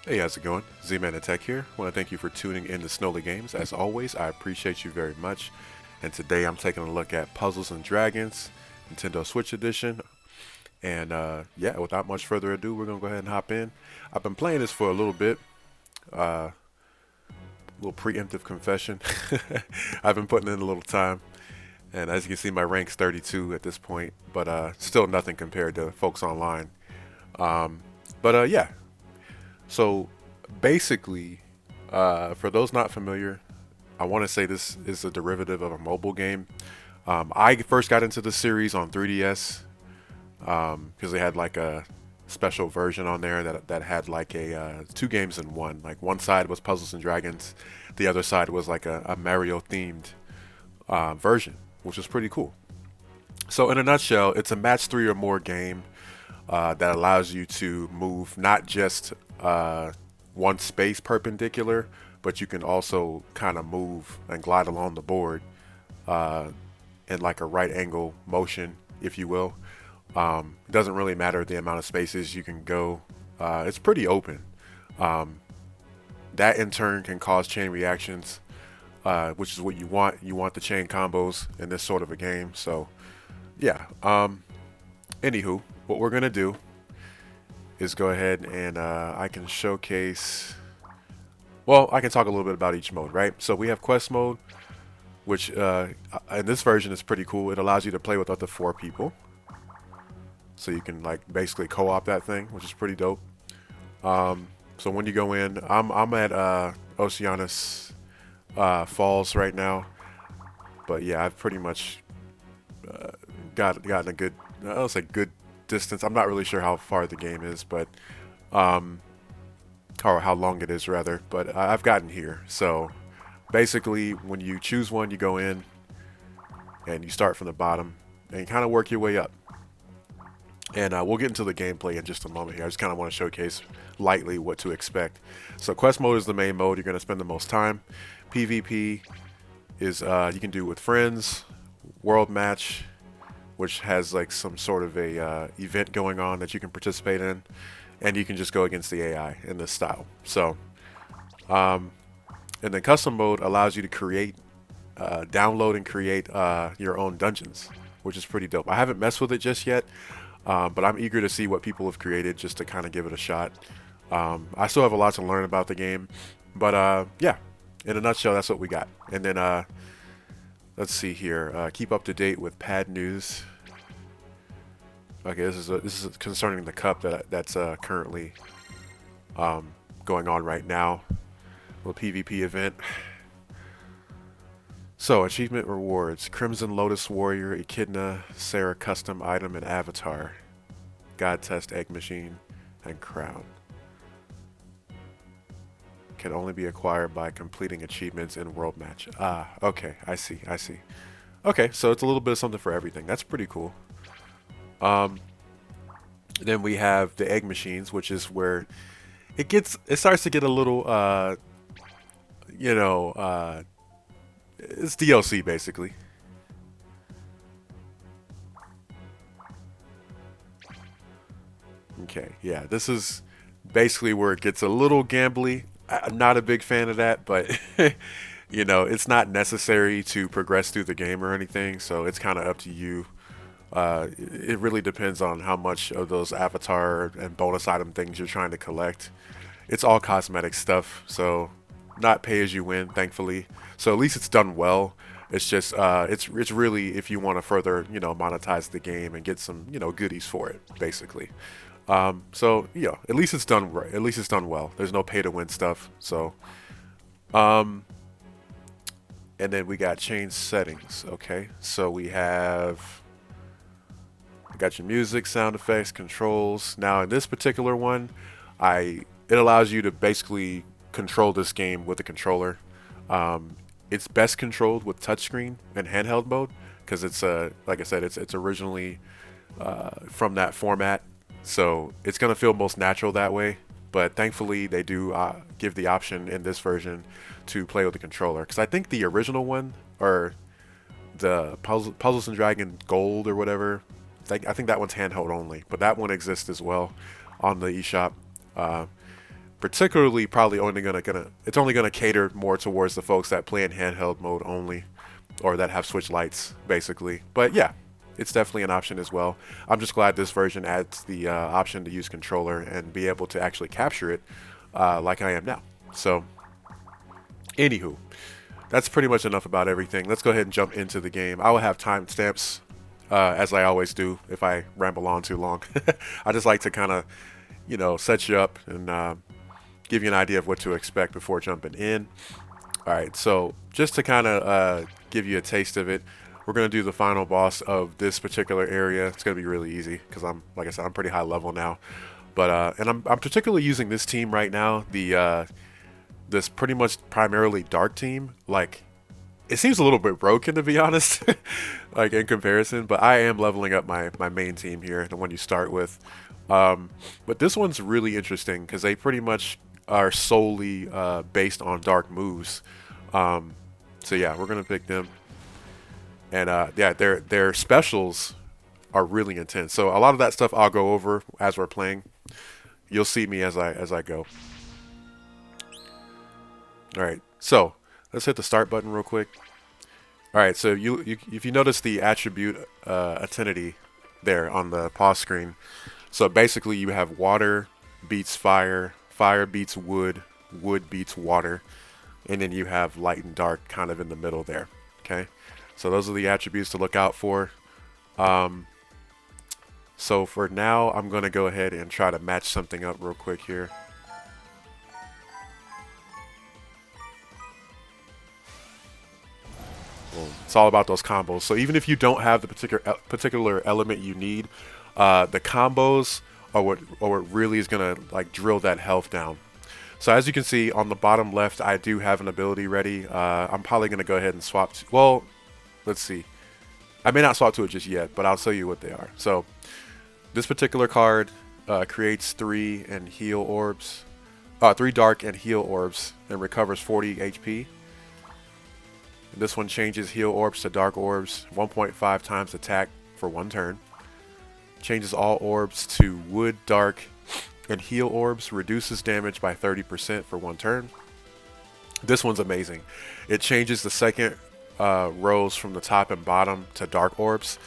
Hey, how's it going? ZmanTheTech here. I want to thank you for tuning in to SnoleyGames. As always, I appreciate you very much. And today I'm taking a look at Puzzles and Dragons, Nintendo Switch Edition. And yeah, without much further ado, we're going to go ahead and hop in. I've been playing this for a little bit. A little preemptive confession. I've been putting in a little time. And as you can see, my rank's 32 at this point, but still nothing compared to folks online. Um, but yeah, so basically, for those not familiar, I want to say this is a derivative of a mobile game. I first got into the series on 3DS because they had like a special version on there that had like a two games in one. Like one side was Puzzles and Dragons, the other side was like a Mario themed version, which was pretty cool. So in a nutshell, it's a match three or more game that allows you to move not just one space perpendicular, but you can also kind of move and glide along the board uh, in like a right angle motion, if you will. It doesn't really matter the amount of spaces you can go. It's pretty open. Um, that in turn can cause chain reactions, which is what you want. You want the chain combos in this sort of a game. So yeah. Anywho, what we're gonna do is go ahead and I can showcase. Well, I can talk a little bit about each mode, right? So we have quest mode, which in this version is pretty cool. It allows you to play with up to four people, so you can like basically co-op that thing, which is pretty dope. So when you go in, I'm at Oceanus Falls right now, but yeah, I've pretty much uh, gotten a good, I'll say good distance. I'm not really sure how far the game is, but um, or how long it is rather. But I've gotten here. So basically, when you choose one, you go in and you start from the bottom and kind of work your way up. And we'll get into the gameplay in just a moment here. I just kind of want to showcase lightly what to expect. So quest mode is the main mode. You're going to spend the most time. PvP is you can do with friends. World match, which has like some sort of a event going on that you can participate in, and you can just go against the AI in this style. So, um, and then custom mode allows you to create, download and create your own dungeons, which is pretty dope. I haven't messed with it just yet, but I'm eager to see what people have created just to kind of give it a shot. I still have a lot to learn about the game, but yeah, in a nutshell, that's what we got. And then let's see here. Keep up to date with pad news. Okay, this is concerning the cup that's currently going on right now. A PvP event. So achievement rewards: Crimson Lotus Warrior, Echidna, Sarah custom item and avatar, God test egg machine, and crown. Can only be acquired by completing achievements in world match. Ah, okay, I see, I see. Okay, so it's a little bit of something for everything. That's pretty cool. Um, then we have the egg machines, which is where it starts to get a little you know it's DLC basically. Okay, yeah, this is basically where it gets a little gambly. I'm not a big fan of that, but it's not necessary to progress through the game or anything, so it's kind of up to you. It really depends on how much of those avatar and bonus item things you're trying to collect. It's all cosmetic stuff, so not pay as you win, thankfully. So at least it's done well. It's just it's really if you want to further monetize the game and get some goodies for it, basically. So at least it's done right. At least it's done well. There's no pay to win stuff. So um, and then we got change settings. Okay, so we have got your music, sound effects, controls. Now in this particular one, it allows you to basically control this game with a controller. Um, it's best controlled with touchscreen and handheld mode because it's like I said, it's originally from that format, so it's gonna feel most natural that way. But thankfully, they do give the option in this version to play with the controller because I think the original one or the Puzzles and Dragon Gold or whatever. I think that one's handheld only, but that one exists as well on the eShop. Uh, particularly probably only it's only gonna cater more towards the folks that play in handheld mode only, or that have Switch lights basically. But yeah, it's definitely an option as well. I'm just glad this version adds the option to use controller and be able to actually capture it like I am now. So, anywho, that's pretty much enough about everything. Let's go ahead and jump into the game. I will have timestamps, as I always do if I ramble on too long. I just like to kind of, set you up and give you an idea of what to expect before jumping in. All right, so just to kind of give you a taste of it, we're going to do the final boss of this particular area. It's going to be really easy because like I said, I'm pretty high level now. But and I'm particularly using this team right now, this pretty much primarily dark team. Like, it seems a little bit broken, to be honest, like in comparison, but I am leveling up my main team here, the one you start with. But this one's really interesting because they pretty much are solely based on dark moves. So yeah, we're gonna pick them, and yeah, their specials are really intense. So a lot of that stuff I'll go over as we're playing. You'll see me as I go. All right, so let's hit the start button real quick. All right, so if you notice the attribute affinity there on the pause screen, so basically you have water beats fire, fire beats wood, wood beats water, and then you have light and dark kind of in the middle there. Okay, so those are the attributes to look out for. So for now, I'm going to go ahead and try to match something up real quick here. It's all about those combos. So even if you don't have the particular element you need, the combos are what really is gonna like drill that health down. So as you can see on the bottom left, I do have an ability ready. I'm probably gonna go ahead and swap. Well, let's see. I may not swap to it just yet, but I'll tell you what they are. So this particular card creates 3 and heal orbs, 3 dark and heal orbs, and recovers 40 HP. This one changes heal orbs to dark orbs, 1.5 times attack for 1 turn. Changes all orbs to wood, dark, and heal orbs, reduces damage by 30% for 1 turn. This one's amazing. It changes the second rows from the top and bottom to dark orbs,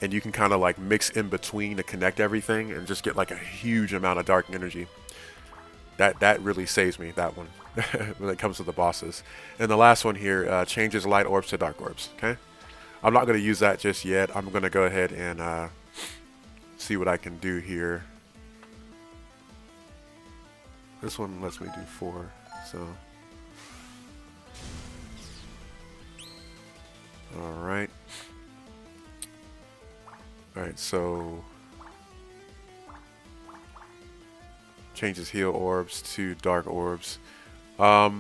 and you can kind of like mix in between to connect everything and just get like a huge amount of dark energy. That really saves me, that one, when it comes to the bosses. And the last one here changes light orbs to dark orbs. Okay, I'm not going to use that just yet. I'm going to go ahead and see what I can do here. This one lets me do 4, so alright, so changes heal orbs to dark orbs. I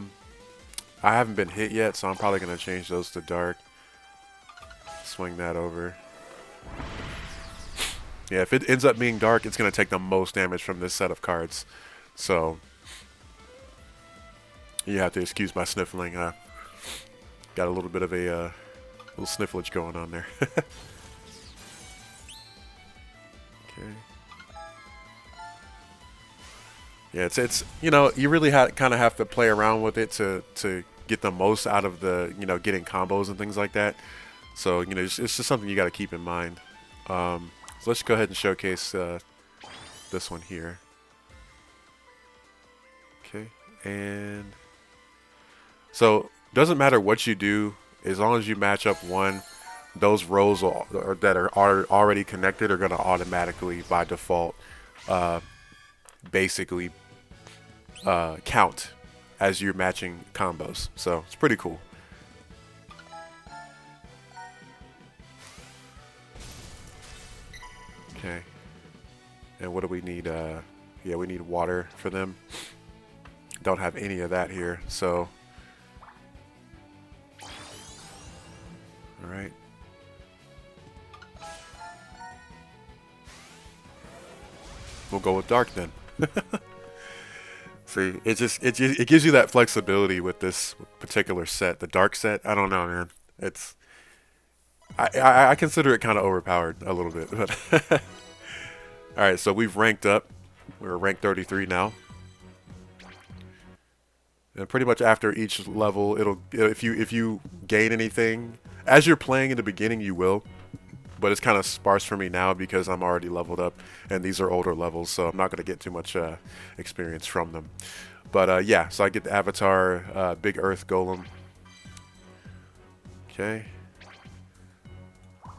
haven't been hit yet, so I'm probably going to change those to dark. Swing that over. Yeah, if it ends up being dark, it's going to take the most damage from this set of cards. So you have to excuse my sniffling. Got a little bit of a little snifflage going on there. Okay. Yeah, it's you really kind of have to play around with it to get the most out of the getting combos and things like that. So it's just something you got to keep in mind. So let's go ahead and showcase this one here. Okay, and so doesn't matter what you do, as long as you match up one, those rows that are already connected are going to automatically by default basically count as you're matching combos. So it's pretty cool. Okay, and what do we need? Yeah, we need water for them. Don't have any of that here, so all right. We'll go with dark then. See, it gives you that flexibility with this particular set, the dark set. I don't know, man. I consider it kind of overpowered a little bit, but all right. So we've ranked up. We're ranked 33 now. And pretty much after each level, if you gain anything as you're playing in the beginning, you will. But it's kind of sparse for me now because I'm already leveled up, and these are older levels, so I'm not going to get too much experience from them. But yeah, so I get the Avatar Big Earth Golem. Okay.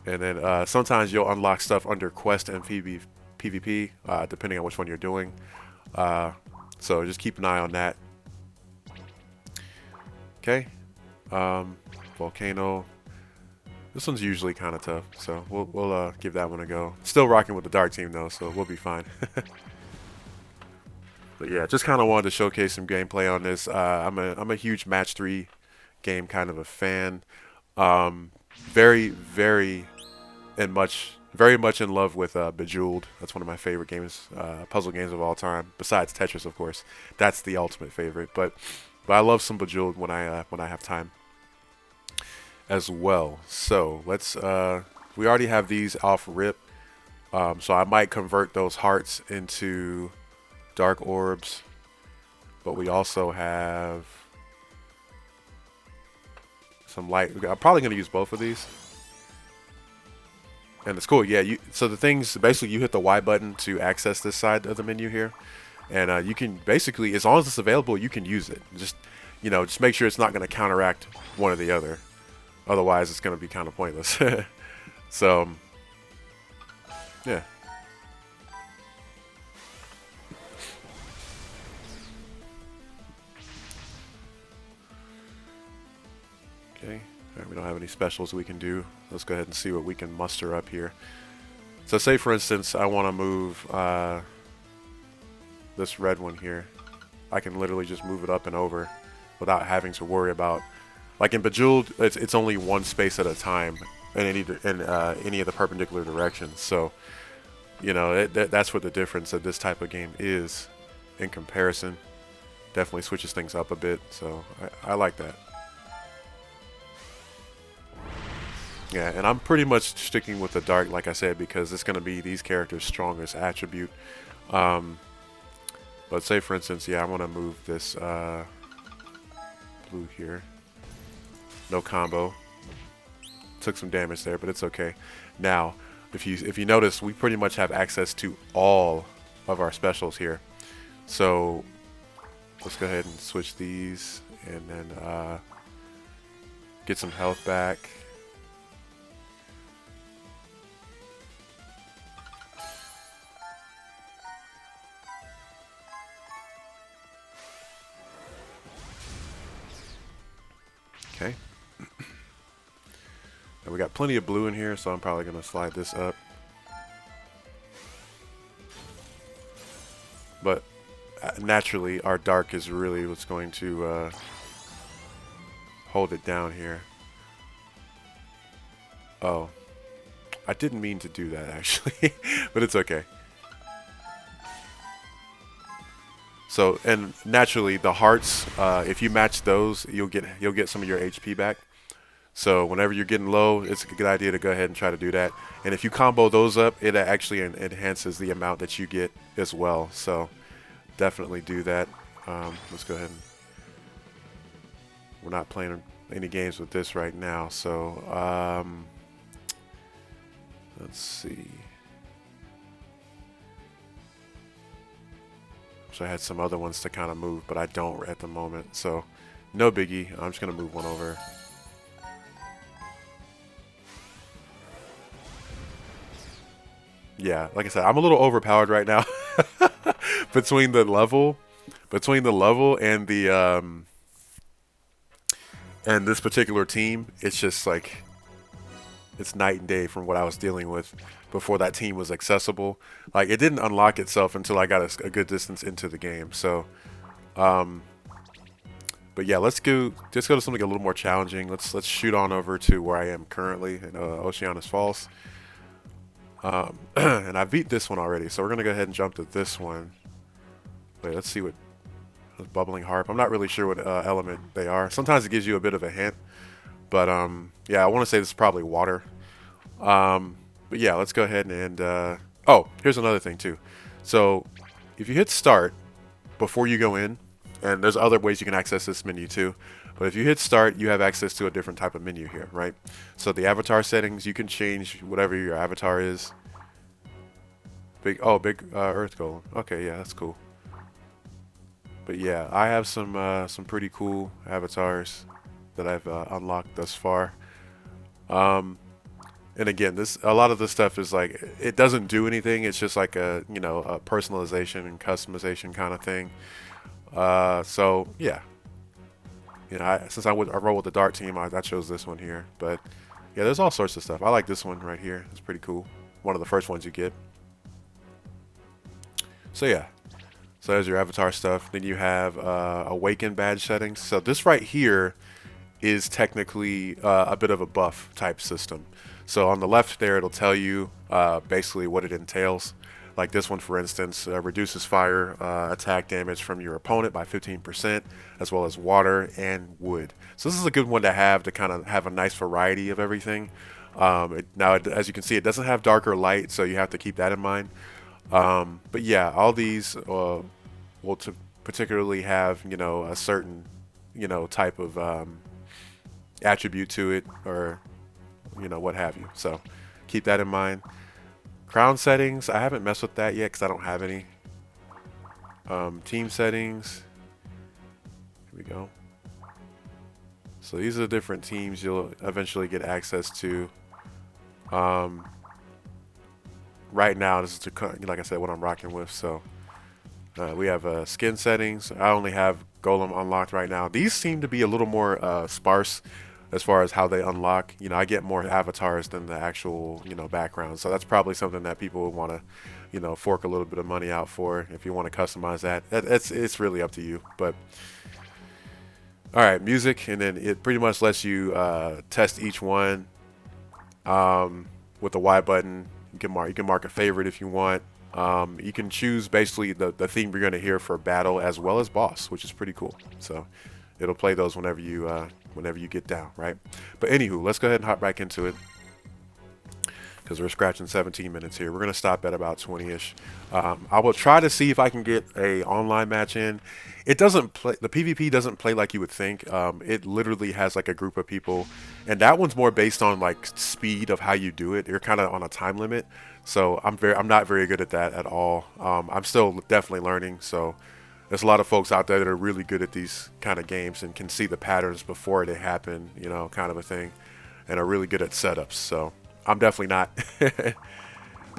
And then sometimes you'll unlock stuff under Quest and PvP, depending on which one you're doing. So just keep an eye on that. Okay. Volcano. This one's usually kind of tough, so we'll give that one a go. Still rocking with the dark team though, so we'll be fine. But yeah, just kind of wanted to showcase some gameplay on this. I'm a huge match 3 game kind of a fan. Very very much in love with Bejeweled. That's one of my favorite games, puzzle games of all time. Besides Tetris, of course, that's the ultimate favorite. But I love some Bejeweled when I have time as well. So let's. We already have these off rip, so I might convert those hearts into dark orbs. But we also have some light. I'm probably going to use both of these. And it's cool, yeah. So the things, basically you hit the Y button to access this side of the menu here. And you can basically, as long as it's available, you can use it. Just make sure it's not going to counteract one or the other. Otherwise, it's going to be kind of pointless. So, yeah. Okay. Right, we don't have any specials we can do. Let's go ahead and see what we can muster up here. So say for instance I want to move this red one here. I can literally just move it up and over without having to worry about, like in Bejeweled, it's only one space at a time in any of the perpendicular directions. So that's what the difference of this type of game is in comparison. Definitely switches things up a bit, so I like that. Yeah, and I'm pretty much sticking with the dark, like I said, because it's going to be these characters' strongest attribute. But say, for instance, yeah, I want to move this blue here. No combo. Took some damage there, but it's okay. Now, if you notice, we pretty much have access to all of our specials here. So let's go ahead and switch these, and then get some health back. Okay. And we got plenty of blue in here, so I'm probably going to slide this up. But naturally, our dark is really what's going to hold it down here. Oh. I didn't mean to do that, actually. But it's okay. So, and naturally, the hearts, if you match those, you'll get some of your HP back. So whenever you're getting low, it's a good idea to go ahead and try to do that. And if you combo those up, it actually enhances the amount that you get as well. So definitely do that. Let's go ahead and... We're not playing any games with this right now. So let's see. So I had some other ones to kind of move, but I don't at the moment. So no biggie. I'm just going to move one over. Yeah, like I said, I'm a little overpowered right now between the level and the and this particular team. It's just like it's night and day from what I was dealing with before that team was accessible. Like it didn't unlock itself until I got a good distance into the game. So, but yeah, let's go to something a little more challenging. Let's shoot on over to where I am currently in Oceanus Falls. And I beat this one already, so we're gonna go ahead and jump to this one. Wait, let's see what bubbling harp. I'm not really sure what element they are. Sometimes it gives you a bit of a hint, but yeah, I want to say this is probably water. But yeah, let's go ahead and oh, here's another thing too. So if you hit start before you go in, And there's other ways you can access this menu too. But if you hit start, you have access to a different type of menu here, right? So the avatar settings, you can change whatever your avatar is. Big Earth Golem. Okay, yeah, that's cool. But yeah, I have some pretty cool avatars that I've unlocked thus far. Um, and again, this a lot of this stuff is like it doesn't do anything. It's just like a a personalization and customization kind of thing. So yeah, since I roll with the Dark team, I chose this one here. But yeah, there's all sorts of stuff. I like this one right here. It's pretty cool. One of the first ones you get. So yeah, so there's your avatar stuff. Then you have Awaken badge settings. So this right here is technically a bit of a buff type system. So on the left there, it'll tell you basically what it entails. Like this one, for instance, reduces fire attack damage from your opponent by 15%, as well as water and wood. So this is a good one to have to kind of have a nice variety of everything. As you can see, it doesn't have dark or light, so you have to keep that in mind. But yeah, all these will particularly have a certain type of attribute to it, or what have you. So keep that in mind. Crown settings, I haven't messed with that yet because I don't have any. Team settings, here we go. So these are the different teams you'll eventually get access to. Right now, this is like I said, what I'm rocking with. So we have skin settings. I only have Golem unlocked right now. These seem to be a little more sparse as far as how they unlock. I get more avatars than the actual background. So that's probably something that people would want to fork a little bit of money out for if you want to customize that. It's really up to you. But all right, music, and then it pretty much lets you test each one with the Y button. You can mark a favorite if you want. You can choose basically the theme you're going to hear for battle as well as boss, which is pretty cool. So it'll play those whenever you get down, right? But anywho, let's go ahead and hop back into it because we're scratching 17 minutes here. We're going to stop at about 20-ish. I will try to see if I can get a online match in. It doesn't play, the PvP doesn't play like you would think. It literally has like a group of people, and that one's more based on like speed of how you do it. You're kind of on a time limit, so I'm not very good at that at all. I'm still definitely learning. So there's a lot of folks out there that are really good at these kind of games and can see the patterns before they happen, kind of a thing, and are really good at setups. So I'm definitely not.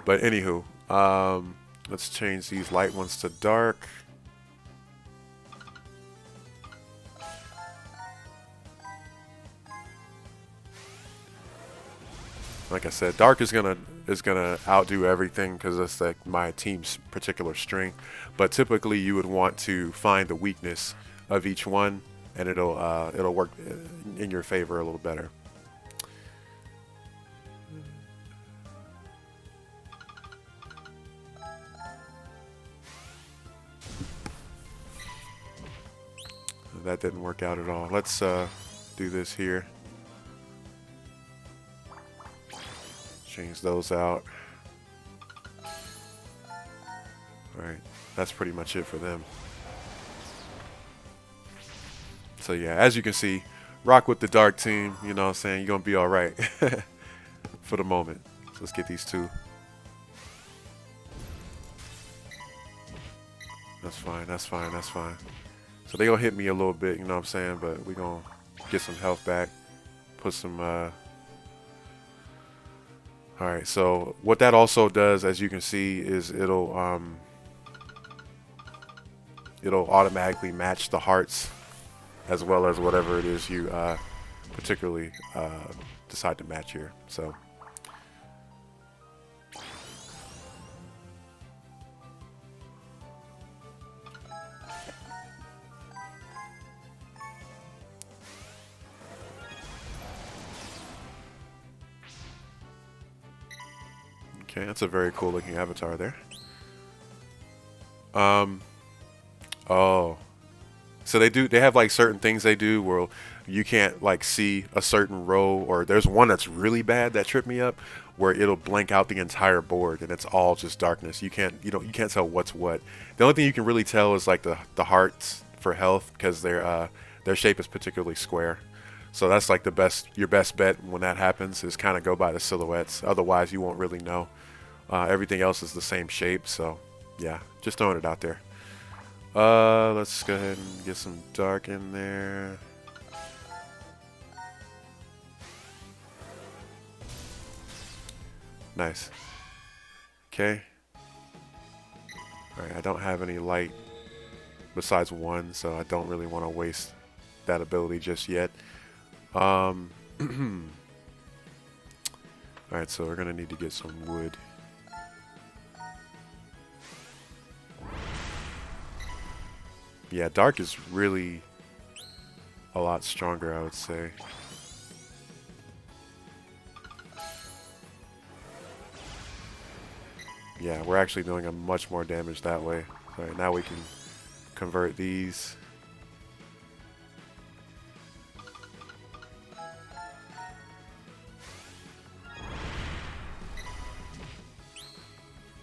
But anywho, let's change these light ones to dark. Like I said, dark is gonna outdo everything because that's like my team's particular strength. But typically, you would want to find the weakness of each one, and it'll work in your favor a little better. That didn't work out at all. Let's do this here. Change those out. Alright, that's pretty much it for them. So yeah, as you can see, rock with the dark team, you know what I'm saying? You're gonna be alright for the moment. So let's get these two. That's fine, that's fine, that's fine. So they gonna hit me a little bit, you know what I'm saying? But we gonna get some health back. Put some Alright, so what that also does, as you can see, is it'll automatically match the hearts as well as whatever it is you particularly decide to match here. So okay, that's a very cool looking avatar there. Oh, so they have like certain things they do where you can't like see a certain row, or there's one that's really bad that tripped me up where it'll blank out the entire board and it's all just darkness. You can't tell what's what. The only thing you can really tell is like the hearts for health because their shape is particularly square. So that's like your best bet when that happens is kind of go by the silhouettes. Otherwise, you won't really know. Everything else is the same shape. So yeah, just throwing it out there. Let's go ahead and get some dark in there. Nice. Okay. Alright, I don't have any light besides one, so I don't really want to waste that ability just yet. Alright, so we're going to need to get some wood. Yeah, dark is really a lot stronger, I would say. Yeah, we're actually doing a much more damage that way. Alright, now we can convert these.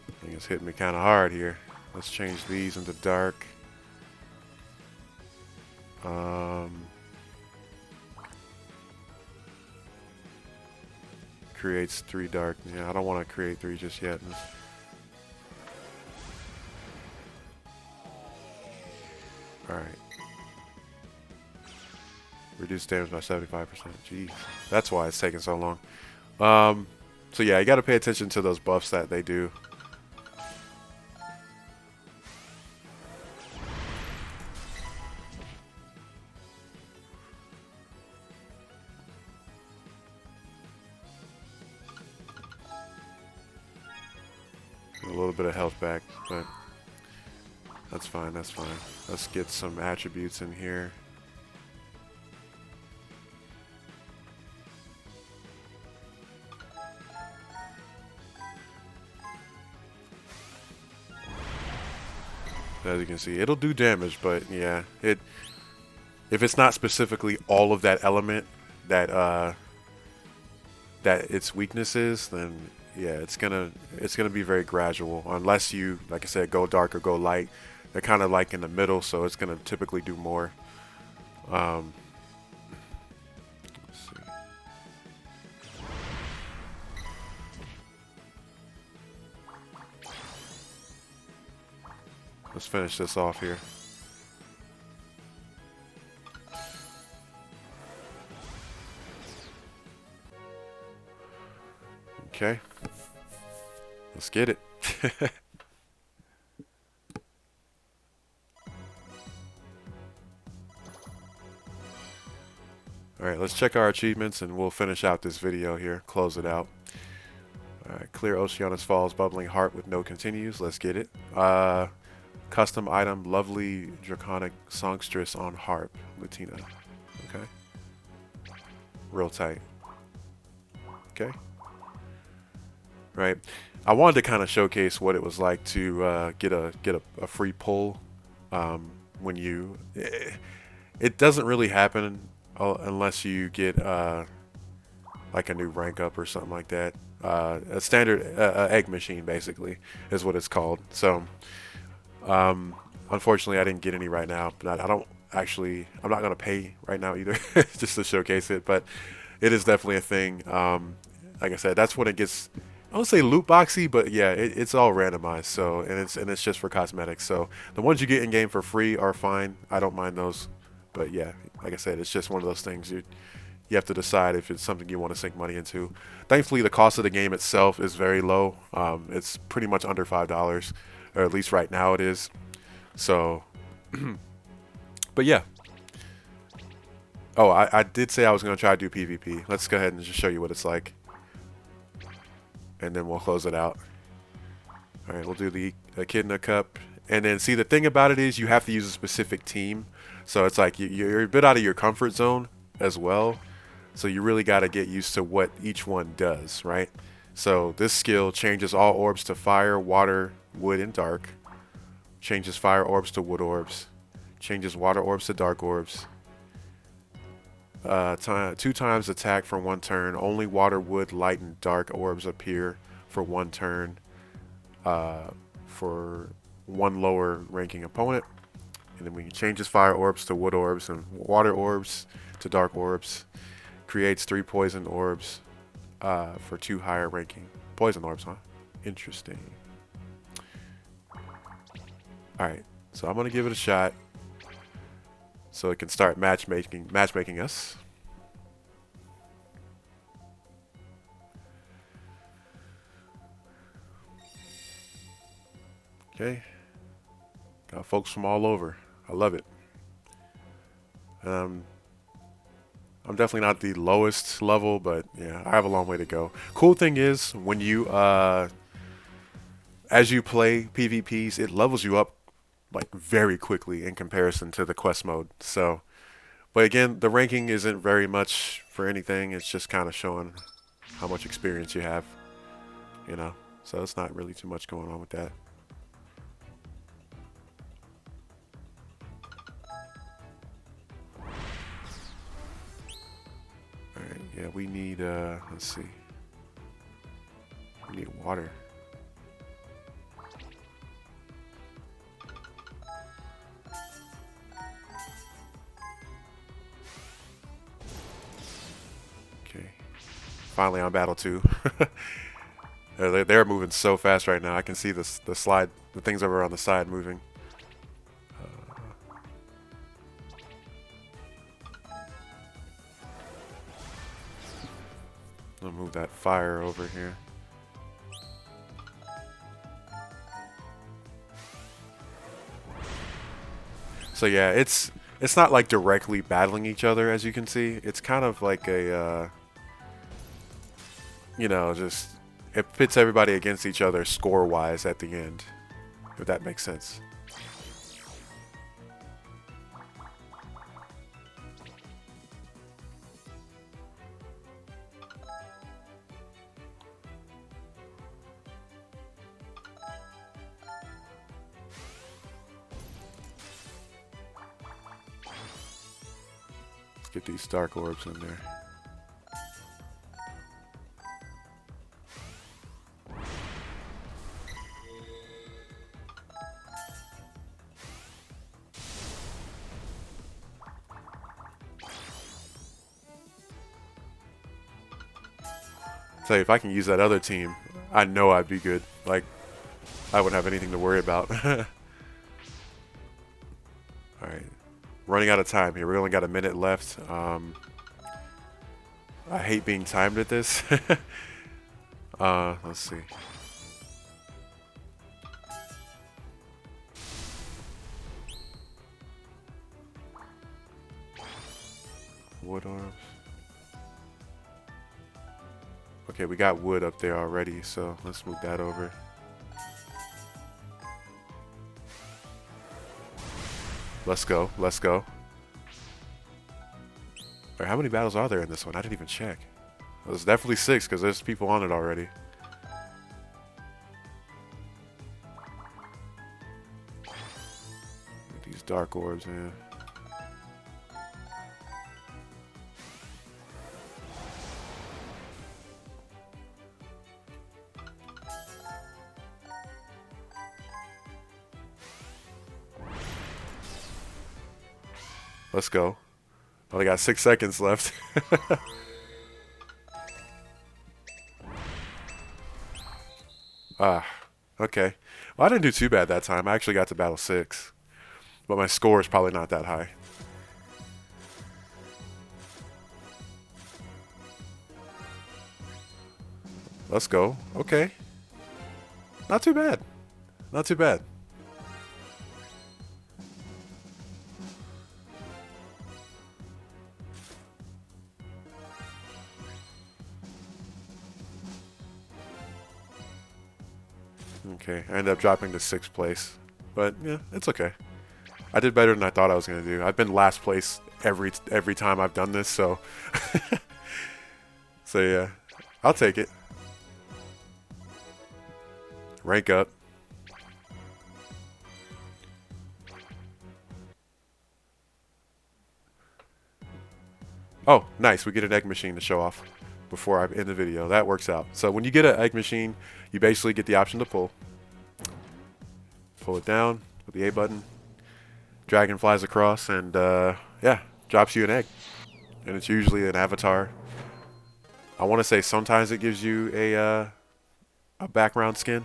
I think it's hitting me kind of hard here. Let's change these into dark. Creates 3 dark. Yeah, I don't want to create 3 just yet. Alright. Reduce damage by 75%. Jeez. That's why it's taking so long. So yeah, you got to pay attention to those buffs that they do. A little bit of health back, but that's fine, that's fine. Let's get some attributes in here. As you can see, it'll do damage, but yeah, if it's not specifically all of that element that that its weakness is, then yeah, it's gonna be very gradual unless you, like I said, go dark or go light. They're kind of like in the middle, so it's gonna typically do more. Let's see. Let's finish this off here. Okay. Let's get it. Alright, let's check our achievements and we'll finish out this video here. Close it out. Alright, clear Oceanus Falls Bubbling Heart with no continues. Let's get it. Custom item, Lovely Draconic Songstress on Harp. Latina. Okay. Real tight. Okay. Right. I wanted to kind of showcase what it was like to get a free pull when you. It doesn't really happen unless you get like a new rank up or something like that. A standard egg machine basically is what it's called. So unfortunately, I didn't get any right now. But I don't actually. I'm not gonna pay right now either, just to showcase it. But it is definitely a thing. Like I said, that's when it gets. I don't say loot boxy, but yeah, it's all randomized. So and it's just for cosmetics. So the ones you get in game for free are fine. I don't mind those. But yeah, like I said, it's just one of those things you have to decide if it's something you want to sink money into. Thankfully, the cost of the game itself is very low. It's pretty much under $5, or at least right now it is. So, but yeah. Oh, I did say I was going to try to do PvP. Let's go ahead and just show you what it's like. And then we'll close it out. All right, we'll do the Echidna Cup. And then, see, the thing about it is you have to use a specific team. So it's like you're a bit out of your comfort zone as well. So you really got to get used to what each one does, right? So this skill changes all orbs to fire, water, wood, and dark. Changes fire orbs to wood orbs. Changes water orbs to dark orbs. 2 times attack for 1 turn. Only water, wood, light, and dark orbs appear for 1 turn for 1 lower ranking opponent. And then we can change his fire orbs to wood orbs and water orbs to dark orbs. Creates 3 poison orbs for 2 higher ranking. Poison orbs, huh? Interesting. Alright, so I'm going to give it a shot so it can start matchmaking us. Okay. Got folks from all over. I love it. I'm definitely not the lowest level, but yeah, I have a long way to go. Cool thing is, when you, as you play PvPs, it levels you up like very quickly in comparison to the quest mode. So, but again, the ranking isn't very much for anything. It's just kind of showing how much experience you have, you know. So it's not really too much going on with that. Alright, yeah, we need, let's see. We need water. Okay. Finally on battle 2. They're moving so fast right now. I can see the slide, the things over on the side moving. I'll move that fire over here. So yeah, it's not like directly battling each other, as you can see. It's kind of like a, you know, just it pits everybody against each other score-wise at the end, if that makes sense. Let's get these dark orbs in there. Tell you, if I can use that other team, I know I'd be good. Like, I wouldn't have anything to worry about. Alright. Running out of time here. We only got a minute left. I hate being timed at this. Let's see. Wood arms. Okay, we got wood up there already, so let's move that over. Let's go. Let's go. Alright, how many battles are there in this one? I didn't even check. There's definitely 6 because there's people on it already. These dark orbs, man. Let's go. Only got 6 seconds left. Okay. Well, I didn't do too bad that time. I actually got to battle 6. But my score is probably not that high. Let's go. Okay. Not too bad. Not too bad. Okay, I ended up dropping to 6th place. But, yeah, it's okay. I did better than I thought I was going to do. I've been last place every time I've done this, so... So, yeah. I'll take it. Rank up. Oh, nice. We get an egg machine to show off before I end the video. That works out. So when you get an egg machine, you basically get the option to pull. Pull it down with the A button. Dragon flies across and yeah, drops you an egg, and it's usually an avatar. I want to say sometimes it gives you a background skin.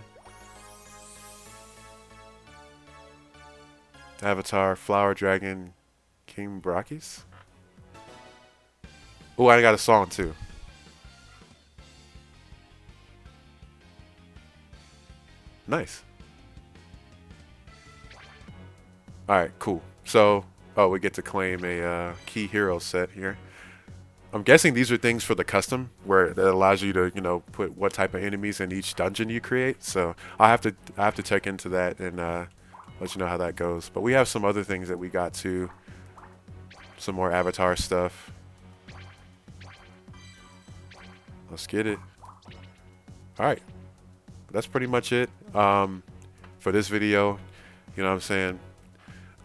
Avatar, Flower Dragon, King Brachis. Oh, I got a song too. Nice. All right, cool. So, oh, we get to claim a key hero set here. I'm guessing these are things for the custom, where that allows you to, put what type of enemies in each dungeon you create. So I have to check into that and let you know how that goes. But we have some other things that we got to, some more avatar stuff. Let's get it. All right, that's pretty much it for this video. You know what I'm saying?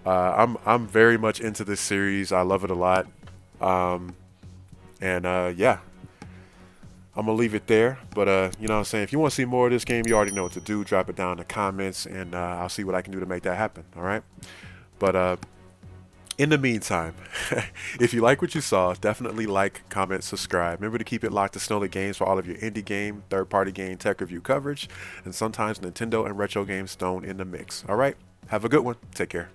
I'm very much into this series. I love it a lot. Um, and yeah, I'm gonna leave it there. But you know what I'm saying? If you want to see more of this game, you already know what to do. Drop it down in the comments, and I'll see what I can do to make that happen. All right. But in the meantime, if you like what you saw, definitely like, comment, subscribe. Remember to keep it locked to SnoleyGames for all of your indie game, third-party game, tech review coverage, and sometimes Nintendo and retro games thrown in the mix. All right. Have a good one. Take care.